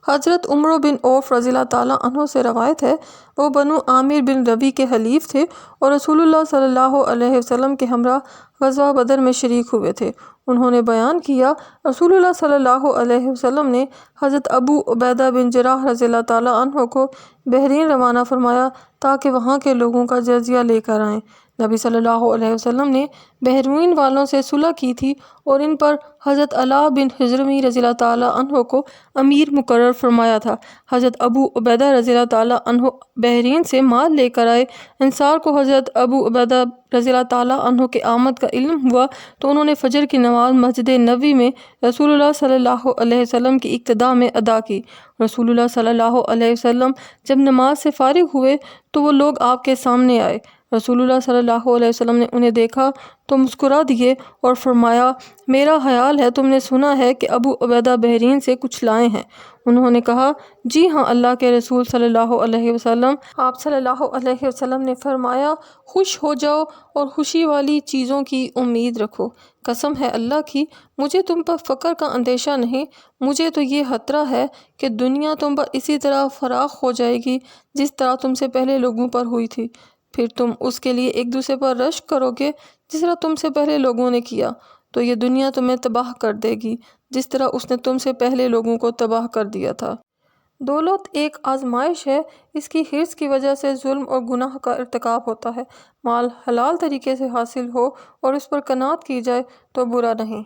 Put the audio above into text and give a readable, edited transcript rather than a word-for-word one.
حضرت عمر بن عوف رضی اللہ تعالیٰ عنہ سے روایت ہے، وہ بنو عامر بن ربیع کے حلیف تھے اور رسول اللہ صلی اللہ علیہ وسلم کے ہمراہ غزوہ بدر میں شریک ہوئے تھے۔ انہوں نے بیان کیا، رسول اللہ صلی اللہ علیہ وسلم نے حضرت ابو عبیدہ بن جراح رضی اللہ تعالیٰ عنہ کو بحرین روانہ فرمایا تاکہ وہاں کے لوگوں کا جزیہ لے کر آئیں۔ نبی صلی اللہ علیہ وسلم نے بحرین والوں سے صلح کی تھی اور ان پر حضرت علاء بن حضرمی رضی اللہ تعالیٰ عنہ کو امیر مقرر فرمایا تھا۔ حضرت ابو عبیدہ رضی اللہ تعالیٰ عنہ بحرین سے مال لے کر آئے۔ انصار کو حضرت ابو عبیدہ رضی اللہ تعالیٰ عنہ کے آمد کا علم ہوا تو انہوں نے فجر کی نماز مسجد نبوی میں رسول اللہ صلی اللہ علیہ وسلم کی اقتداء میں ادا کی۔ رسول اللہ صلی اللہ علیہ وسلم جب نماز سے فارغ ہوئے تو وہ لوگ آپ کے سامنے آئے۔ رسول اللہ صلی اللہ علیہ وسلم نے انہیں دیکھا تو مسکرا دیے اور فرمایا، میرا خیال ہے تم نے سنا ہے کہ ابو عبیدہ بحرین سے کچھ لائے ہیں۔ انہوں نے کہا، جی ہاں اللہ کے رسول صلی اللہ علیہ وسلم۔ آپ صلی اللہ علیہ وسلم نے فرمایا، خوش ہو جاؤ اور خوشی والی چیزوں کی امید رکھو۔ قسم ہے اللہ کی، مجھے تم پر فقر کا اندیشہ نہیں، مجھے تو یہ خطرہ ہے کہ دنیا تم پر اسی طرح فراخ ہو جائے گی جس طرح تم سے پہلے لوگوں پر ہوئی تھی، پھر تم اس کے لیے ایک دوسرے پر رشک کرو گے جس طرح تم سے پہلے لوگوں نے کیا، تو یہ دنیا تمہیں تباہ کر دے گی جس طرح اس نے تم سے پہلے لوگوں کو تباہ کر دیا تھا۔ دولت ایک آزمائش ہے، اس کی حرص کی وجہ سے ظلم اور گناہ کا ارتکاب ہوتا ہے۔ مال حلال طریقے سے حاصل ہو اور اس پر قناعت کی جائے تو برا نہیں۔